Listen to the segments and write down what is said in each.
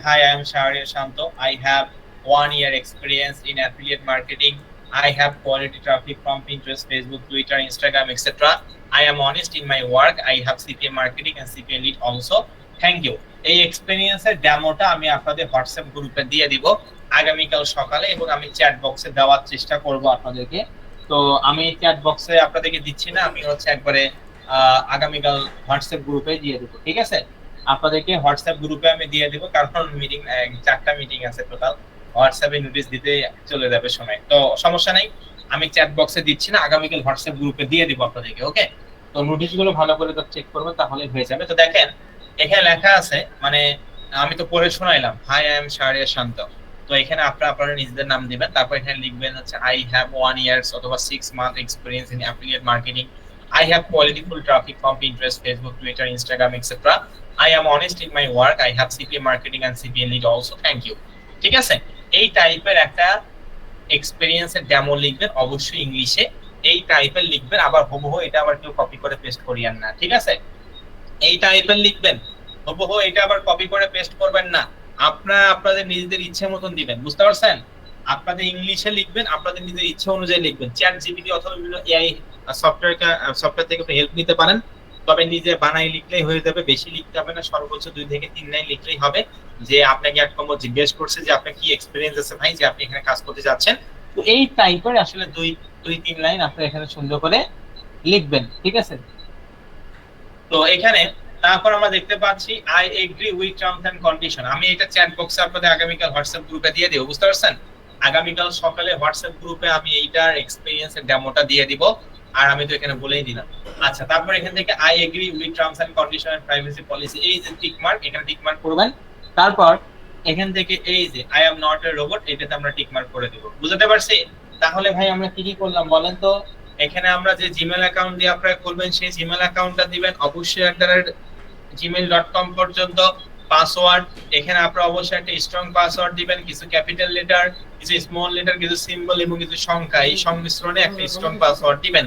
Hi, I am Shahrir Shanto. I have 1 year experience in affiliate marketing. I have quality traffic from Pinterest, Facebook, Twitter, Instagram, etc. I am honest in my work. I have CPA marketing and CPA lead also. Thank you. এই এক্সপেরিয়েন্সের ডেমোটা আমি আপনাদের WhatsApp গ্রুপে দিয়ে দিব আগামীকাল সকালে, এবং আমি চ্যাট বক্সে দেওয়ার চেষ্টা করব আপনাদেরকে। তো আমি চ্যাট বক্সে আপনাদেরকে দিচ্ছি না, আমি হচ্ছে একবারে আগামীকাল হোয়াটসঅ্যাপ গ্রুপে দিয়ে দেবো, ঠিক আছে? আপনাদেরকে হোয়াটসঅ্যাপ গ্রুপে আমি দিয়ে দিব, কারণ মিটিং 4টা মিটিং আছে টোটাল। হোয়াটসঅ্যাপে নোটিশ দিতে চলে যাবে সময়, তো সমস্যা নাই। আমি চ্যাট বক্সে দিচ্ছি না, আগামীকাল হোয়াটসঅ্যাপ গ্রুপে দিয়ে দিব আপনাদেরকে। ওকে, তো নোটিশ গুলো ভালো করে তো চেক করবেন, তাহলে হয়ে যাবে। তো দেখেন এখানে লেখা আছে, মানে আমি তো পড়ে শোনাইলাম, হাই আই এম শাহরিয়ার শান্ত। তো এখানে আপনারা নিজেদের নাম দিবেন, তারপর এখানে লিখবেন হচ্ছে আই হ্যাভ 1 ইয়ার্স অথবা 6 month experience in affiliate marketing. I have qualityful traffic from Pinterest, Facebook, Twitter, Instagram, etc. I am honest in my work. I have CPA marketing and CPA lead also. Thank you. ঠিক আছে, এই টাইপের একটা এক্সপেরিয়েন্সের demo লিখবেন, অবশ্যই ইংলিশে এই টাইপের লিখবেন। আবার হুবহু এটা আবার কেউ কপি করে পেস্ট করিয়েন না, ঠিক আছে? এই টাইপের লিখবেন, হুবহু এটা আবার কপি করে পেস্ট করবেন না। আপনারা আপনাদের নিজেদের ইচ্ছে মতন দিবেন, বুঝতে পারছেন? আপনাদের ইংলিশে লিখবেন, আপনাদের নিজের ইচ্ছে অনুযায়ী লিখবেন। চ্যাট জিপিটি অথবা বিভিন্ন এআই সফটওয়্যার থেকে আপনি হেল্প নিতে পারেন, তবে নিজে বানাই লিখলেই হয়ে যাবে, বেশি লিখতে হবে না, সর্বোচ্চ 2 থেকে 3 লাইন লিখলেই হবে। যে আপনাকে এক নম্বর জিজ্ঞেস করছে যে আপনার কি এক্সপিরিয়েন্স আছে ভাই, যে আপনি এখানে কাজ করতে যাচ্ছেন, তো এই টাইপের আসলে 2-3 লাইন আপনি এখানে সুন্দর করে লিখবেন, ঠিক আছে? তো এখানে তারপর আমরা দেখতে পাচ্ছি I agree with terms and condition. আমি এটা চ্যাট বক্সে আপনাদের আগামীকাল হোয়াটসঅ্যাপ গ্রুপে দিয়ে দেব, বুঝতে পারছেন? আগামীকাল সকালে হোয়াটসঅ্যাপ গ্রুপে আমি এইটার এক্সপেরিয়েন্সের ডেমোটা দিয়ে দিব, আর আমি তো এখানে বলেই দিলাম। আচ্ছা, তারপর এখান থেকে I agree with terms and condition and privacy policy, এই যে টিক মার্ক, এখানে টিক মার্ক করবেন। তারপর এখান থেকে এই যে I am not a robot, এটাতে আমরা টিক মার্ক করে দেব। বুঝতে পারছি? তাহলে ভাই আমরা কি কি করলাম বলেন তো? এখানে আমরা যে জিমেল অ্যাকাউন্ট দিয়ে আপনারা করবেন, সেই জিমেল অ্যাকাউন্টটা দিবেন অবশ্যই gmail.com পর্যন্ত পাসওয়ার্ড। এখানে আপনারা অবশ্যই একটা স্ট্রং পাসওয়ার্ড দিবেন, কিছু ক্যাপিটাল লেটার, কিছু স্মল লেটার, কিছু সিম্বল এবং কিছু সংখ্যা, এই সংমিশ্রণে একটা স্ট্রং পাসওয়ার্ড দিবেন।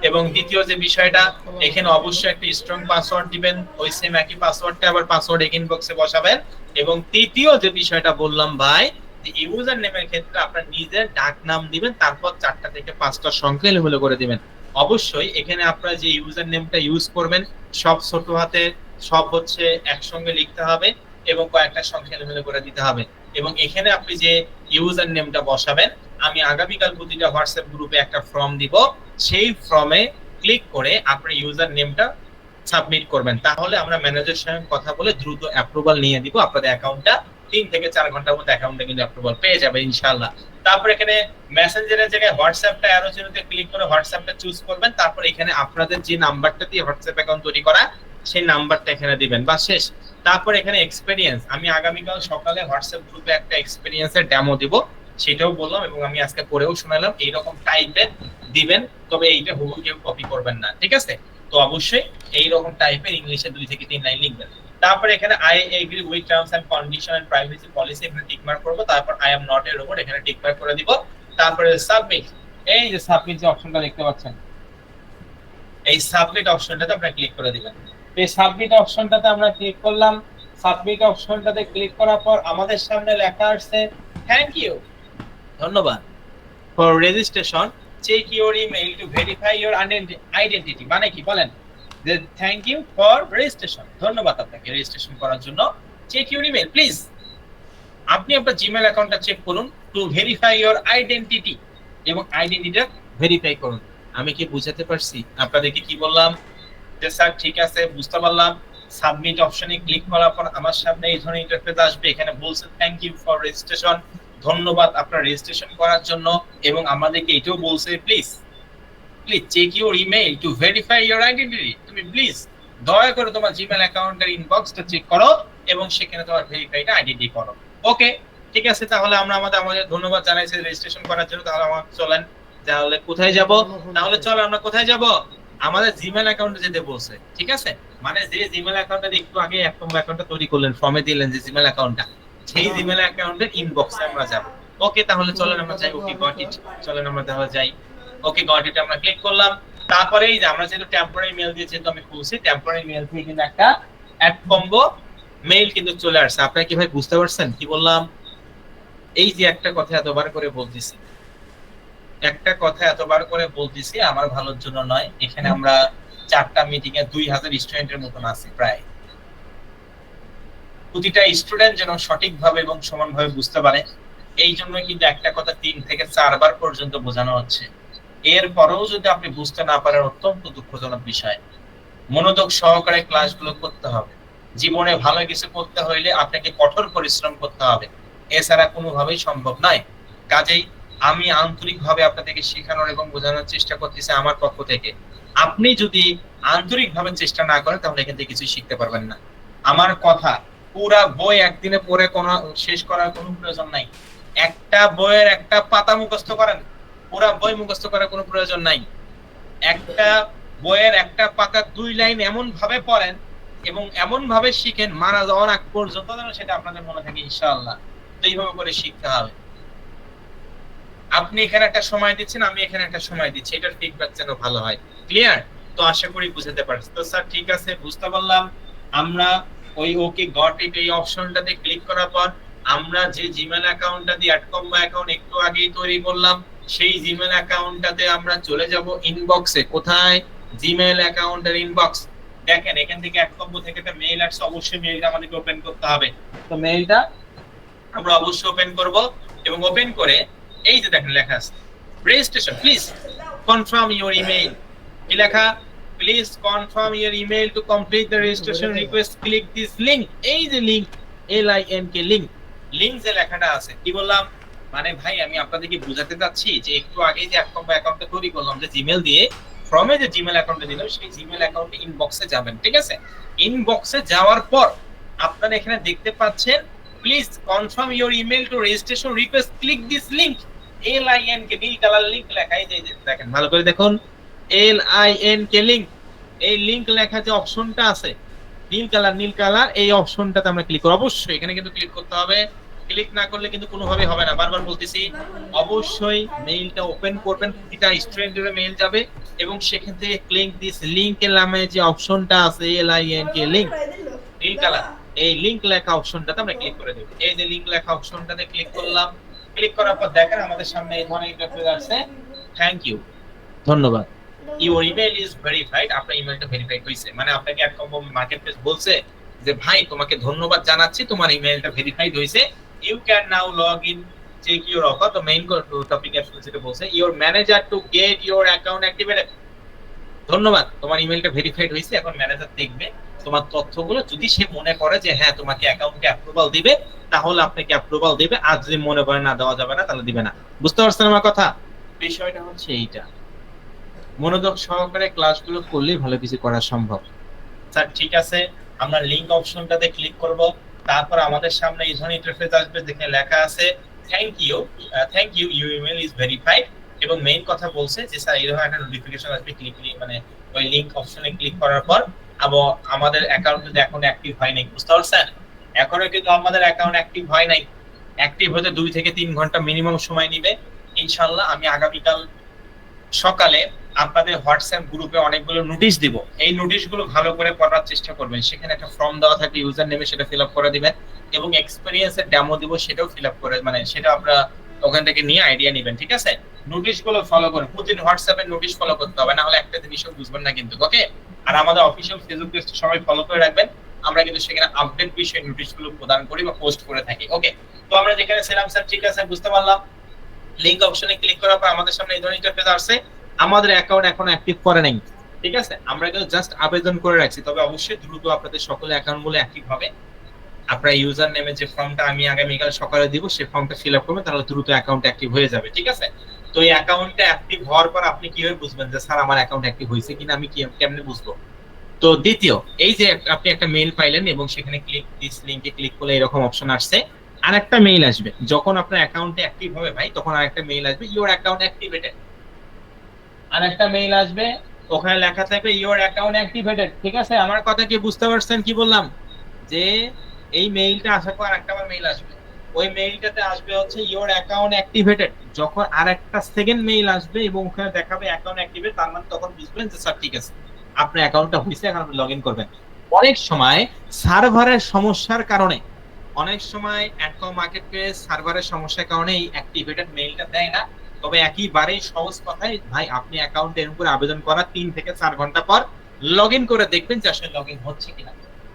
এবং দ্বিতীয় যে বিষয়টা, এখানে অবশ্যই একটা স্ট্রং পাসওয়ার্ড দিবেন, ওই সেম একই পাসওয়ার্ডটা আবার পাসওয়ার্ড এগেইন বক্সে বসাবেন। এবং তৃতীয় যে বিষয়টা বললাম ভাই, যে ইউজার নেমের ক্ষেত্রে আপনার নিজের ডাক নাম দিবেন, তারপর 4টা থেকে 5টা সংখ্যা এলোমেলো করে দিবেন। অবশ্যই এখানে আপনারা যে ইউজার নেমটা ইউজ করবেন, সব ছোট হাতে, সব হচ্ছে একসঙ্গে লিখতে হবে, এবং কয়েকটা সংখ্যা এলোমেলো করে দিতে হবে। এবং এখানে আপনি যে ইউজার নেমটা বসাবেন, আমি আগামীকাল প্রতিটা হোয়াটসঅ্যাপ গ্রুপে একটা ফর্ম দিব, সেই ফর্মে ক্লিক করে আপনার ইউজার নেমটা সাবমিট করবেন। তাহলে আমরা ম্যানেজারের সঙ্গে কথা বলে দ্রুত অ্যাপ্রুভাল নিয়ে দিব, আপনাদের অ্যাকাউন্টটা 3 থেকে 4 ঘন্টার মধ্যে অ্যাকাউন্টে কিন্তু অ্যাপ্রুভাল পেয়ে যাবে ইনশাআল্লাহ। তারপর এখানে মেসেঞ্জারের জায়গায় হোয়াটসঅ্যাপটা অ্যারো চিহ্নতে ক্লিক করে হোয়াটসঅ্যাপটা চুজ করবেন। তারপর এখানে আপনাদের যে নাম্বারটা দিয়ে হোয়াটসঅ্যাপ অ্যাকাউন্ট তৈরি করা, সেই নাম্বারটা এখানে দিবেন, বা শেষ। তারপর এখানে এক্সপেরিয়েন্স, আমি আগামীকাল সকালে হোয়াটসঅ্যাপ গ্রুপে একটা এক্সপেরিয়েন্সের ডেমো দিব, সেটাও বললাম, এবং আমি আজকে পড়েও শোনালাম। এইরকম টাইপের দিবেন, তবে এইটা হুবহু কেউ কপি করবেন না, ঠিক আছে? তো অবশ্যই এইরকম টাইপের ইংলিশে 2 থেকে 3 লাইন লিখবেন। তারপর এখানে I agree with terms and condition and privacy policy, এখানে টিক মার্ক করব। তারপর I am not a robot, এখানে টিক মার্ক করে দিব। তারপরে সাবমিট, এই যে সাবমিট যে অপশনটা দেখতে পাচ্ছেন, এই সাবমিট অপশনটাতে আপনারা ক্লিক করে দিবেন। এই সাবমিট অপশনটাতে আমরা ক্লিক করলাম। সাবমিট অপশনটাতে ক্লিক করার পর আমাদের সামনে লেখা আসছে থ্যাংক ইউ, ধন্যবাদ, for registration, check your email to verify your identity. মানে কি বলেন? যে থ্যাংক ইউ ফর রেজিস্ট্রেশন, ধন্যবাদ আপনাকে রেজিস্ট্রেশন করার জন্য। চেক ইউর ইমেইল প্লিজ, আপনি আপনার জিমেল অ্যাকাউন্টটা চেক করুন, টু ভেরিফাই ইউর আইডেন্টিটি, এবং আইডেন্টিটিটা ভেরিফাই করুন। আমি কি বুঝাতে পারছি? আপনাদেরকে কি বললাম? যে স্যার ঠিক আছে, বুঝতে পারলাম। সাবমিট অপশনে ক্লিক করার পর আমার সামনে এই ধরনের ইন্টারফেস আসবে, এখানে বলছে থ্যাংক ইউ ফর রেজিস্ট্রেশন, ধন্যবাদ আপনার রেজিস্ট্রেশন করার জন্য। এবং আমাদেরকে এটাও বলছে please check your email to verify your identity. তুমি প্লিজ দয়া করে তোমার জিমেল অ্যাকাউন্টের ইনবক্সটা চেক করো, এবং সেখানে তোমার ভেরিফাইটা আইডেন্টি করো। ওকে, ঠিক আছে। তাহলে আমরা আমাদের ধন্যবাদ জানাইছি রেজিস্ট্রেশন করার জন্য। তাহলে আমরা চলেন, তাহলে কোথায় যাব? তাহলে চলো আমরা কোথায় যাব? আমাদের জিমেল অ্যাকাউন্টে যেতে বলছে, ঠিক আছে? মানে যে জিমেল অ্যাকাউন্টটা একটু আগে এক নম্বর অ্যাকাউন্টটা তৈরি করলেন, ফর্মে দিলেন যে জিমেল অ্যাকাউন্টটা, সেই জিমেল অ্যাকাউন্টের ইনবক্সে আমরা যাব। ওকে, তাহলে চলেন আমরা যাই। ওকে গট ইট, চলেন আমরা তাহলে যাই। ওকে গট ইট আমরা ক্লিক করলাম। তারপরে এই যে আমরা যেহেতু টেম্পোরারি মেল দিয়েছি, তো আমি খুলছি টেম্পোরারি মেল থেকে কিন্তু একটা অ্যাড কম্বো মেইল কিন্তু চলে আসছে। আপনারা কি ভাই বুঝতে পারছেন কি বললাম? এই যে একটা কথা এতবার করে বলতেছি, একটা কথা এতবার করে বলতেছি আমার ভালোর জন্য নয়। এখানে আমরা 4টা মিটিং এ 2000 স্টুডেন্টের মতন আছি প্রায়। প্রতিটা স্টুডেন্ট যেন সঠিকভাবে এবং সমানভাবে বুঝতে পারে, এই জন্য কিন্তু একটা কথা 3 থেকে 4 বার পর্যন্ত বোঝানো হচ্ছে। এরপরেও যদি আপনি বুঝতে না পারেন, অত্যন্ত দুঃখজনক বিষয়। মনোযোগ সহকারে ক্লাসগুলো করতে হবে। জীবনে ভালো কিছু করতে হইলে আপনাকে কঠোর পরিশ্রম করতে হবে, এছাড়া কোনোভাবেই সম্ভব নয়। কাজেই আমি আন্তরিকভাবে আপনাদেরকে শেখানোর এবং বোঝানোর চেষ্টা করতেছি আমার পক্ষ থেকে। আপনি যদি আন্তরিকভাবে চেষ্টা না করেন তাহলে এখান থেকে কিছুই শিখতে পারবেন না। আমার কথা, পুরা বই একদিনে পড়ে কোনো শেষ করার কোনো প্রয়োজন নাই। একটা বইয়ের একটা পাতা মুখস্থ করেন, পুরা বই মুখস্থ করার কোনো প্রয়োজন নাই। একটা বইয়ের একটা পাতা 2 লাইন এমন ভাবে পড়েন এবং এমন ভাবে শিখেন মারা যাওয়ার আগ পর্যন্ত যেন সেটা আপনাদের মনে থাকে ইনশাআল্লাহ। তো এইভাবে করে শিখতে হবে। আপনি এখানে একটা সময় দিচ্ছেন, আমি এখানে একটা সময় দিচ্ছি, এটার ফিডব্যাক যেন ভালো হয়। ক্লিয়ার? তো আশা করি বুঝতে পারছেন। তো স্যার ঠিক আছে, বুঝতে পারলাম। আমরা ওই ওকে গট ইট এই অপশনটাতে ক্লিক করার পর আমরা যে জিমেল অ্যাকাউন্টটা দিয়ে @combo অ্যাকাউন্ট একটু আগেই তৈরি করলাম, সেই জিমেল অ্যাকাউন্টটাতে আমরা চলে যাব ইনবক্সে। কোথায়? জিমেল অ্যাকাউন্টের ইনবক্স। দেখেন এখান থেকে @combo থেকে একটা মেইল আসছে, অবশ্যই মেইলটা আমাদেরকে ওপেন করতে হবে। তো মেইলটা আমরা অবশ্যই ওপেন করব এবং ওপেন করে এই যে দেখেন লেখা আছে registration, please confirm your email. কি লেখা? Please confirm your email to complete the registration request, click this link. এই যে লিংক, LINK লিংক, লিংক যে লেখাটা আছে, কি বললাম মানে ভাই আমি আপনাদেরকে বুঝাতে চাচ্ছি যে একটু আগে যে অ্যাকাউন্টটা তৈরি করলাম যে জিমেল দিয়ে, ফর্মে যে জিমেল অ্যাকাউন্টে দিলাম সেই জিমেল অ্যাকাউন্টে ইনবক্সে যাবেন, ঠিক আছে? ইনবক্সে যাওয়ার পর আপনারা এখানে দেখতে পাচ্ছেন please confirm your email to registration request, click this link. LINK নীল কালার লিংক লেখা, এই যে দেখেন ভালো করে দেখুন, LINK লিংক। এই লিংক লেখা যে অপশনটা আছে নীল কালার, এই অপশনটাতে আমরা ক্লিক করব। অবশ্যই এখানে কিন্তু ক্লিক করতে হবে। ক্লিক না করলে কিন্তু কোনোভাবে হবে না, বারবার বলতেছি। অবশ্যই মেইলটা ওপেন করবেন, প্রতিটা স্টুডেন্টের মেইল যাবে এবং সেখান থেকে ক্লিক দিস লিংক এর নামে যে অপশনটা আছে LINK লিংক নীল কালার, এই লিংক লেখা অপশনটাতে আমরা ক্লিক করে দেব। এই যে লিংক লেখা অপশনটাতে ক্লিক করলাম। ক্লিক করার পর দেখেন আমাদের সামনে এই ধরনের ইন্টারফেস আসছে। থ্যাংক ইউ, ধন্যবাদ। Your email is verified. আপনার ইমেইলটা ভেরিফাইড হইছে, মানে আপনাকে @combo মার্কেটপ্লেস বলছে যে ভাই তোমাকে ধন্যবাদ জানাচ্ছি, তোমার ইমেইলটা ভেরিফাইড হইছে। You can now log in, check your offer. তো মেইন টপিক আসলে যেটা বলছে, your manager to get your account activated. ধন্যবাদ, তোমার ইমেইলটা ভেরিফাইড হয়েছে। এখন ম্যানেজার দেখবে তোমার তথ্যগুলো, যদি সে মনে করে যে হ্যাঁ তোমাকে অ্যাকাউন্টে অ্যাপ্রুভাল দিবে তাহলে আপনাকে অ্যাপ্রুভাল দিবে, আর যদি মনে করে না দেওয়া যাবে না তাহলে দিবে না। বুঝতে পারছেন আমার কথা? বিষয়টা হচ্ছে এইটা। মনোযোগ সহকারে ক্লাসগুলো করলেই ভালো কিছু করা সম্ভব। স্যার ঠিক আছে, আমরা লিংক অপশনটাতে ক্লিক করব। তারপর আমাদের সামনে এই ধরনের ইন্টারফেস আসবে, যেখানে লেখা আছে thank you, your email is verified. এবং মেইন কথা বলছে যে স্যার এই ধরনের একটা নোটিফিকেশন আসবে, ক্লিক মানে ওই লিংক অপশনে ক্লিক করার পর আমাদের অ্যাকাউন্ট যদি এখন অ্যাক্টিভ হয় নাই। বুঝতে পারছেন? এখনো কিন্তু আমাদের অ্যাকাউন্ট অ্যাক্টিভ হয় নাই। অ্যাক্টিভ হতে 2 থেকে 3 ঘন্টা মিনিমাম সময় নেবে। ইনশাআল্লাহ আমি আগামীকাল সকালে আপনাদের হোয়াটসঅ্যাপ গ্রুপে অনেকগুলো নোটিশ দিব। এই নোটিশগুলো ভালো করে পড়ার চেষ্টা করবেন। সেখানে একটা ফর্ম দেওয়া থাকবে, ইউজার নেমে সেটা ফিল আপ করে দিবেন এবং এক্সপেরিয়েন্সের ডেমো দিব, সেটাও ফিল আপ করে, মানে সেটা আপনারা ওখান থেকে নিয়ে আইডিয়া নেবেন, ঠিক আছে? নোটিশগুলো ফলো করুন, প্রতিদিন হোয়াটসঅ্যাপে নোটিশ ফলো করতে হবে, না হলে একটা জিনিসও বুঝবেন না কিন্তু। ওকে? আর আমাদের অফিশিয়াল ফেসবুক পেজটা সবাই ফলো করে রাখবেন, আমরা কিন্তু সেখানে আপডেট বিষয়ে নোটিশগুলো প্রদান করি বা পোস্ট করে থাকি। ওকে? তো আমরা যেখানে ছিলাম স্যার, ঠিক আছে বুঝতে পারলাম। লিংক অপশনে ক্লিক করার পর আমাদের সামনে এই ধরনের ইন্টারফেস আসছে। আমাদের অ্যাকাউন্ট এখনো অ্যাক্টিভ করে নাই, ঠিক আছে? আমরা কিন্তু জাস্ট আবেদন করে রাখছি, তবে অবশ্যই দ্রুত আপনাদের সকলের অ্যাকাউন্টগুলো অ্যাক্টিভ হবে। আপনার ইউজার নেমে যে ফর্মটা আমি আগামীকাল সকালে দিব সেই ফর্মটা ফিল আপ করবেন, তাহলে দ্রুত অ্যাকাউন্ট অ্যাক্টিভ হয়ে যাবে, ঠিক আছে? তো এই অ্যাকাউন্টটা অ্যাক্টিভ হওয়ার পর আপনি কিভাবে বুঝবেন যে স্যার আমার অ্যাকাউন্ট অ্যাক্টিভ হয়েছে কিনা, আমি কেমনে বুঝবো? তো দ্বিতীয়, এই যে আপনি একটা মেইল পাইলেন এবং সেখানে ক্লিক দিস লিংকে ক্লিক করলে এরকম অপশন আসছে। আরেকটা মেইল আসবে যখন আপনার অ্যাকাউন্টে অ্যাক্টিভ হবে ভাই, তখন আরেকটা মেইল আসবে ইওর অ্যাকাউন্ট অ্যাক্টিভেটেড। আরেকটা মেইল আসবে, ওখানে লেখা থাকবে ইওর অ্যাকাউন্ট অ্যাক্টিভেটেড, ঠিক আছে? আমার কথা কি বুঝতে পারছেন কি বললাম? যে এই মেইলটা আসার পর আরেকটা মেইল আসবে, ওই মেইলটাতে আসবে হচ্ছে ইওর অ্যাকাউন্ট অ্যাক্টিভেটেড। যখন আরেকটা সেকেন্ড মেইল আসবে এবং ওখানে দেখাবে অ্যাকাউন্ট অ্যাক্টিভেট, তার মানে তখন বুঝবেন যে স্যার ঠিক আছে আপনার অ্যাকাউন্টটা হইছে, এখন আপনি লগইন করবেন। অনেক সময় সার্ভারের সমস্যার কারণে, অনেক সময় অ্যাডকম মার্কেট প্লেস সার্ভারের সমস্যার কারণে এই অ্যাক্টিভেটেড মেইলটা দেয় না। তবে একেবারেই সহজ কথায় ভাই, আপনি অ্যাকাউন্টে এর উপরে আবেদন করার 3 থেকে 4 ঘন্টা পর লগইন করে দেখবেন যে আসলে লগইন হচ্ছে কিনা।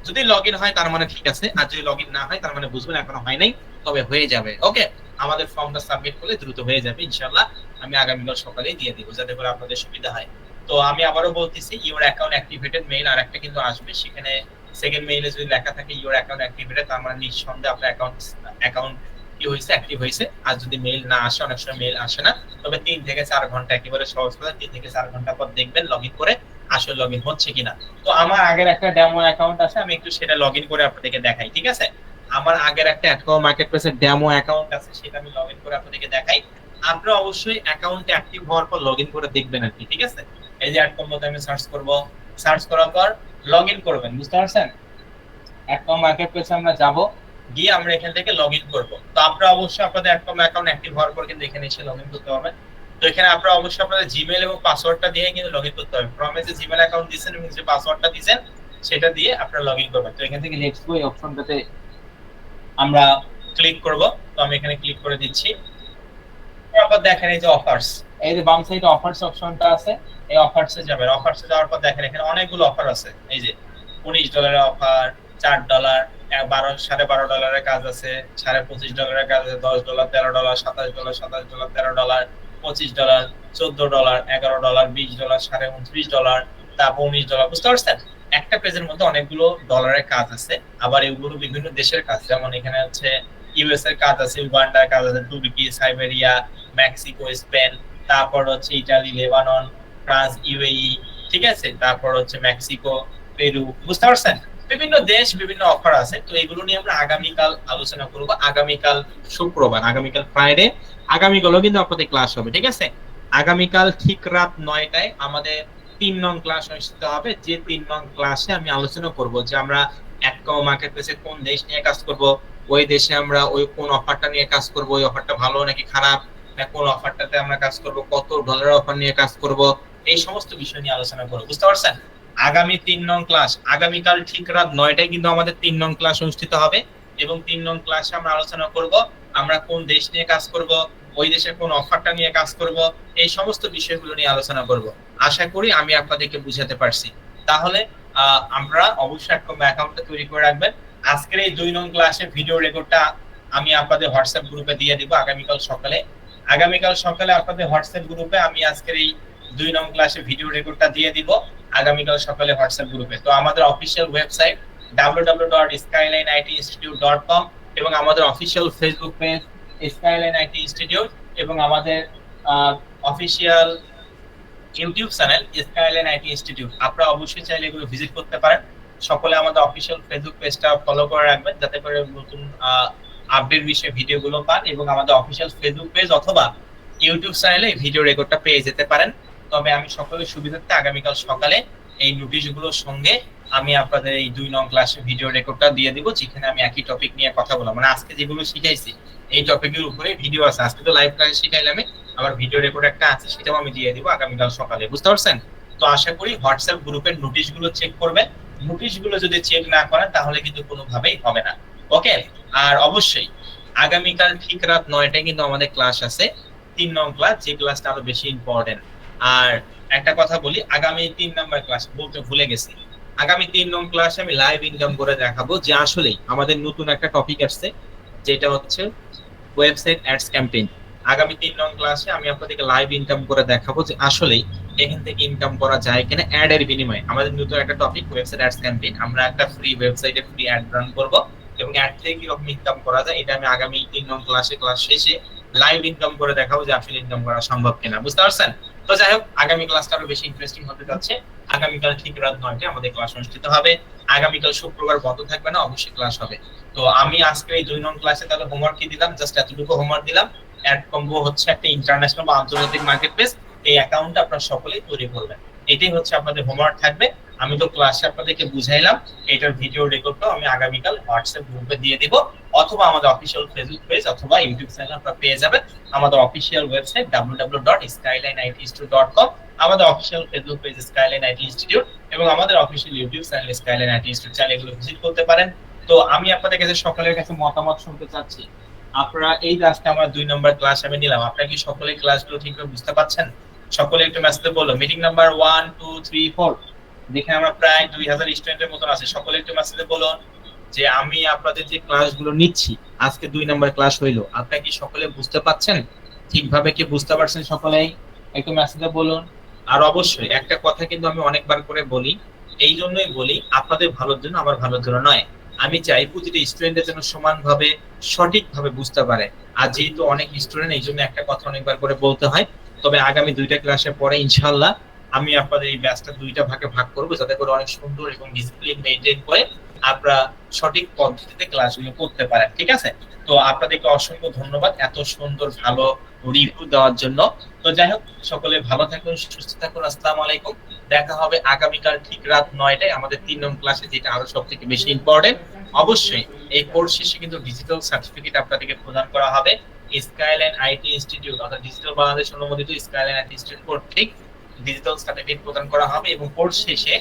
যদি লগইন হয় তার মানে ঠিক আছে, আর যদি লগইন না হয় তার মানে বুঝবেন এখনো হয় নাই, তবে হয়ে যাবে। ওকে, আমাদের ফর্মটা সাবমিট করলে দ্রুত হয়ে যাবে ইনশাআল্লাহ। আমি আগামীকাল সকালেই দিয়ে দিব যাতে করে আপনাদের সুবিধা হয়। তো আমি আবারও বলতেছি, ইওর অ্যাকাউন্ট অ্যাক্টিভেটেড মেইল আর একটা কিন্তু আসবে, সেখানে সেকেন্ড মেইলে যদি লেখা থাকে ইওর অ্যাকাউন্ট অ্যাক্টিভেটেড, তার মানে নিঃসন্দেহে আপনার অ্যাকাউন্ট কি হয়েছে, অ্যাক্টিভ হয়েছে। আর যদি মেইল না আসে, অনেক সময় মেইল আসে না, তবে 3 থেকে 4 ঘন্টা, একেবারে সহজ কথা, 3 থেকে 4 ঘন্টা পর দেখবেন লগইন করে আসলে লগইন হচ্ছে কিনা। তো আমার আগের একটা ডেমো অ্যাকাউন্ট আছে, আমি একটু সেটা লগইন করে আপনাদেরকে দেখাই, ঠিক আছে? আমার আগের একটা অ্যাডকম মার্কেট প্লেসের ডেমো অ্যাকাউন্ট আছে, সেটা আমি লগইন করে আপনাদেরকে দেখাই। আপনারা অবশ্যই অ্যাকাউন্টে অ্যাক্টিভ হওয়ার পর লগইন করে দেখবেন আর কি, ঠিক আছে? এই যে অ্যাডকম মধ্যে আমি সার্চ করব, সার্চ করার পর লগইন করবেন, বুঝতে পারছেন? অ্যাডকম মার্কেট প্লেসে আমরা যাব, গিয়ে আমরা এখান থেকে লগইন করব। তো আপনারা অবশ্যই আপনাদের অ্যাডকম অ্যাকাউন্ট অ্যাক্টিভ হওয়ার পর কিন্তু এখানে এসে লগইন করতে হবে। তো এখানে আপনারা অবশ্যই আপনাদের জিমেইল এবং পাসওয়ার্ডটা দিয়ে কিন্তু লগইন করতে হবে। প্রথমে যে জিমেইল অ্যাকাউন্ট দিবেন এবং যে পাসওয়ার্ডটা দিবেন সেটা দিয়ে আপনারা লগইন করবেন। তো এখান থেকে লেটস গো এই অপশনটাতে আমরা ক্লিক করব। তো আমি এখানে ক্লিক করে দিচ্ছি। তারপর দেখেন এই যে অফারস, এই যে বাম সাইডে অফারস অপশনটা আছে, এই অফারসে যাবেন। অফারসে যাওয়ার পর দেখেন এখানে অনেকগুলো অফার আছে। এই যে $19 অফার, $4, $12.5 কাজ আছে, $25.5 কাজ আছে, $10, $13, $27, $27, $13, $25, $14, $11, $20, $29.5, তারপর $19, বুঝতে পারছেন? একটা পেজের মধ্যে অনেকগুলো ডলারের কাজ আছে। আবার এগুলো বিভিন্ন দেশের কাজ, যেমন এখানে হচ্ছে ইউএস এর কাজ আছে, উগান্ডার কাজ আছে, তুর্কি, সাইবেরিয়া, মেক্সিকো, স্পেন, তারপর হচ্ছে ইতালি, লেবানন, ফ্রান্স, ইউএই, ঠিক আছে? তারপর হচ্ছে মেক্সিকো, পেরু, বুঝতে পারছেন? বিভিন্ন দেশ, বিভিন্ন অফার আছে। তো এগুলো নিয়ে আমরা আগামীকাল আলোচনা করব। আগামীকাল শুক্রবার, আগামীকাল ফ্রাইডে, আগামীকালও কিন্তু আপনাদের ক্লাস হবে, ঠিক আছে? আগামীকাল ঠিক রাত 9টায় আমাদের 3 নং ক্লাস অনুষ্ঠিত হবে। যে 3 নং ক্লাসে আমি আলোচনা করব যে আমরা অ্যাডকম মার্কেট প্লেসে কোন দেশ নিয়ে কাজ করব, ওই দেশে আমরা ওই কোন অফারটা নিয়ে কাজ করব, ওই অফারটা ভালো নাকি খারাপ, না কোন অফারটাতে আমরা কাজ করব, কত ডলারের অফার নিয়ে কাজ করব, এই সমস্ত বিষয় নিয়ে আলোচনা করব, বুঝতে পারছেন? আগামী 3 নং ক্লাস আগামীকাল ঠিক রাত 9টায় কিন্তু আমাদের 3 নং ক্লাস অনুষ্ঠিত হবে। এবং 3 নং ক্লাসে আমরা আলোচনা করব আমরা কোন দেশ নিয়ে কাজ করব, ওই দেশের কোন অফারটা নিয়ে কাজ করব, এই সমস্ত বিষয়গুলো নিয়ে আলোচনা করব। আশা করি আমি আপনাদেরকে বুঝাতে পারছি। তাহলে আমরা অবশ্যই একটা অ্যাকাউন্টটা তৈরি করে রাখবেন। আজকের এই 2 নং ক্লাসের ভিডিও রেকর্ডটা আমি আপনাদের হোয়াটসঅ্যাপ গ্রুপে দিয়ে দিব আগামীকাল সকালে। আগামীকাল সকালে আপনাদের হোয়াটসঅ্যাপ গ্রুপে আমি আজকের এই 2 নং ক্লাসের ভিডিও রেকর্ডটা দিয়ে দিব আগামীকাল সকালে হোয়াটসঅ্যাপ গ্রুপে। তো আমাদের অফিসিয়াল ওয়েবসাইট www.skylineITinstitute.com এবং আমাদের official Facebook page skyline IT institute এবং আমাদের official YouTube channel skyline IT institute, আপনারা অবশ্যই চাইলে এগুলো ভিজিট করতে পারেন। সকলে আমাদের অফিসিয়াল ফেসবুক পেজটা ফলো করে রাখবেন যাতে করে নতুন আপডেট বিষয়ে ভিডিওগুলো পান এবং আমাদের অফিসিয়াল ফেসবুক পেজ অথবা ইউটিউব চ্যানেলে ভিডিও রেকর্ডটা পেয়ে যেতে পারেন। তবে আমি সকলের সুবিধার্থে আগামীকাল সকালে এই নোটিশগুলোর সঙ্গে আমি আপনাদের এই 2 নং ক্লাসের ভিডিও রেকর্ডটা দিয়ে দিব, যেখানে আমি একই টপিক নিয়ে কথা বলবো। মানে আজকে যেগুলো শিখাইছি এই টপিকের উপরে ভিডিও আছে। আজকে তো লাইভ ক্লাস শিখাইলাম, আবার ভিডিও রেকর্ড একটা আছে, সেটাও আমি দিয়ে দিব আগামীকাল সকালে, বুঝতে পারছেন? তো আশা করি হোয়াটসঅ্যাপ গ্রুপের নোটিশগুলো চেক করবেন। নোটিশগুলো যদি চেক না করেন তাহলে কিন্তু কোনোভাবেই হবে না। ওকে, আর অবশ্যই আগামীকাল ঠিক রাত 9টায় কিন্তু আমাদের ক্লাস আছে, 3 নং ক্লাস, যে ক্লাসটা আরো বেশি ইম্পর্টেন্ট। আর একটা কথা বলি, আগামী 3 নাম্বার ক্লাস বলতে ভুলে গেছি, আগামী 3 নং ক্লাসে আমি লাইভ ইনকাম করে দেখাবো যে আসলেই আমাদের নতুন একটা টপিক আসছে, যেটা হচ্ছে ওয়েবসাইট অ্যাডস ক্যাম্পেইন। আগামী 3 নং ক্লাসে আমি আপনাদেরকে লাইভ ইনকাম করে দেখাবো যে আসলেই এখান থেকে ইনকাম করা যায় কিনা অ্যাড এর বিনিময়ে। আমাদের নতুন একটা টপিক ওয়েবসাইট অ্যাডস ক্যাম্পেইন, আমরা একটা ফ্রি ওয়েবসাইটে ফ্রি অ্যাড রান করব এবং অ্যাড থেকে কিরকম ইনকাম করা যায় এটা আমি আগামী 3 নং ক্লাস শেষে লাইভ ইনকাম করে দেখাবো যে আসলে ইনকাম করা সম্ভব কিনা, বুঝতে পারছেন? তো যাই হোক, আগামী ক্লাসটা আরো বেশি ইন্টারেস্টিং হতে যাচ্ছে। আগামীকাল ঠিক রাত 9টায় আমাদের ক্লাস অনুষ্ঠিত হবে। আগামীকাল শুক্রবার বন্ধ থাকবে না, অবশ্যই ক্লাস হবে। তো আমি আজকে এই 2 নং ক্লাসে তাহলে হোমওয়ার্ক কি দিলাম, জাস্ট এতটুকু হোমওয়ার্ক দিলাম। অ্যাড কম্বো হচ্ছে একটা ইন্টারন্যাশনাল বা আন্তর্জাতিক মার্কেট প্লেস, এই অ্যাকাউন্টটা আপনারা সকলেই তৈরি করবেন। এটাই হচ্ছে আপনাদের হোমওয়ার্ক থাকবে। আমি তো ক্লাসে আপনাদেরকে বুঝাইলাম, এটার ভিডিও রেকর্ডটাও আমি আগামীকাল হোয়াটসঅ্যাপ গ্রুপে দিয়ে দিব, অথবা আমাদের অফিসিয়াল ফেসবুক পেজ অথবা ইউটিউব চ্যানেল আপনারা পেয়ে যাবেন। আমাদের অফিসিয়াল ওয়েবসাইট www.skylineITinstitute.com, আমাদের official Facebook page skyline IT institute এবং আমাদের official YouTube channel skyline IT institute, channel এগুলো ভিজিট করতে পারেন। তো আমি আপনাদের কাছে সকলের কাছে মতামত শুনতে চাচ্ছি। আপনারা এই আজকে আমার 2 নম্বর ক্লাস আমি নিলাম, আপনারা কি সকলে ক্লাসগুলো ঠিকভাবে বুঝতে পারছেন? সকলে একটু মেসেজে বলো মিটিং নাম্বার 1 2 3 4, দেখেন আমরা প্রায় 2000 স্টুডেন্টের মতন আছে। সকলে একটু মেসেজে বলো যে আমি আপনাদের যে ক্লাসগুলো নিচ্ছি, আজকে 2 নম্বর ক্লাস হইলো, আপনারা কি সকলে বুঝতে পারছেন? ঠিকভাবে কি বুঝতে পারছেন সকলেই? একটু মেসেজে বলুন। আর অবশ্যই একটা কথা কিন্তু আমি অনেকবার করে বলি, এই জন্যই বলি আপনাদের ভালোর জন্য, আমার ভালোর জন্য নয়। আমি চাই প্রতিটি স্টুডেন্টের জন্য সমানভাবে সঠিকভাবে বুঝতে পারে। আর যেহেতু অনেক স্টুডেন্ট, এই জন্য একটা কথা অনেকবার করে বলতে হয়। তবে আগামী 2টা ক্লাসের পরে ইনশাআল্লাহ আমি আপনাদের এই ব্যাচটা 2টা ভাগে ভাগ করব, যাতে করে অনেক সুন্দর এবং ডিসিপ্লিন মেইনটেইন করে আপনারা সঠিক পদ্ধতিতে ক্লাসগুলো করতে পারেন। ঠিক আছে? তো আপনাদেরকে অসংখ্য ধন্যবাদ এত সুন্দর ভালো রিভিউ দেওয়ার জন্য। তো যাই হোক, সকলে ভালো থাকুন, সুস্থ থাকুন। আসসালামু আলাইকুম। দেখা হবে আগামীকাল ঠিক রাত 9টায় আমাদের 3 নম্বর ক্লাসে, যেটা আরো সবথেকে বেশি ইম্পর্টেন্ট। অবশ্যই এই কোর্স শেষে কিন্তু ডিজিটাল সার্টিফিকেট আপনাদেরকে প্রদান করা হবে স্কাইলাইন আইটি ইনস্টিটিউট অর্থাৎ ডিজিটাল বাংলাদেশ অনুমোদিত স্কাইলাইন আইটি ইনস্টিটিউট কর্তৃক ডিজিটাল সার্টিফিকেট প্রদান করা হবে। এবং কোর্স শেষে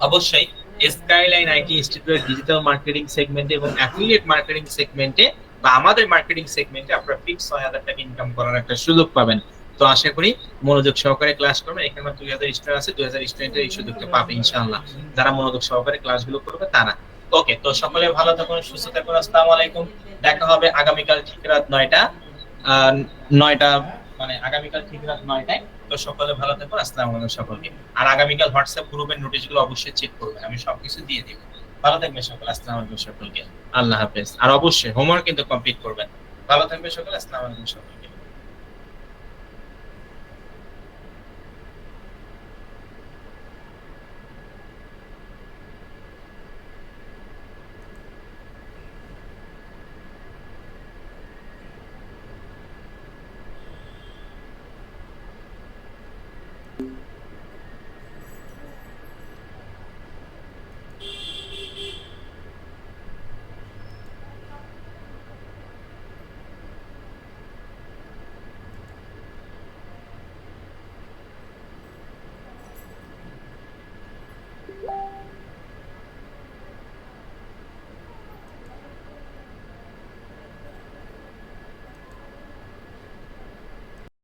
অবশ্যই স্কাইলাইন আইটি ইনস্টিটিউটের ডিজিটাল মার্কেটিং সেগমেন্টে এবং অ্যাফিলিয়েট মার্কেটিং সেগমেন্টে বা আমাদের মার্কেটিং সেগমেন্টে আপনারা ফিক্স 6000 টাকা ইনকাম করার একটা সুযোগ পাবেন। তো আশা করি মনোযোগ সহকারে ক্লাস করবেন। এখানে 2000 স্টুডেন্ট আছে, 2000 স্টুডেন্টের এই সুযোগটা পাবে ইনশাআল্লাহ, যারা মনোযোগ সহকারে ক্লাসগুলো করবে তারা। ওকে, তো সকলে ভালো থাকুন, সুস্থ থাকুন। আসসালামু আলাইকুম। দেখা হবে আগামীকাল ঠিক রাত 9টা, মানে আগামীকাল ঠিক রাত 9টায়। তো সকলে ভালো থাকুন। আসসালামু আলাইকুম সকলকে। আর আগামীকাল হোয়াটসঅ্যাপ গ্রুপের নোটিশগুলো অবশ্যই চেক করবেন, আমি সবকিছু দিয়ে দিব। ভালো থাকবেন সকলে। আসসালামু আলাইকুম সকলকে। আল্লাহ হাফেজ। আর অবশ্যই হোমওয়ার্ক কিন্তু কমপ্লিট করবেন। ভালো থাকবেন সকলে। আসসালামু আলাইকুম সকলকে।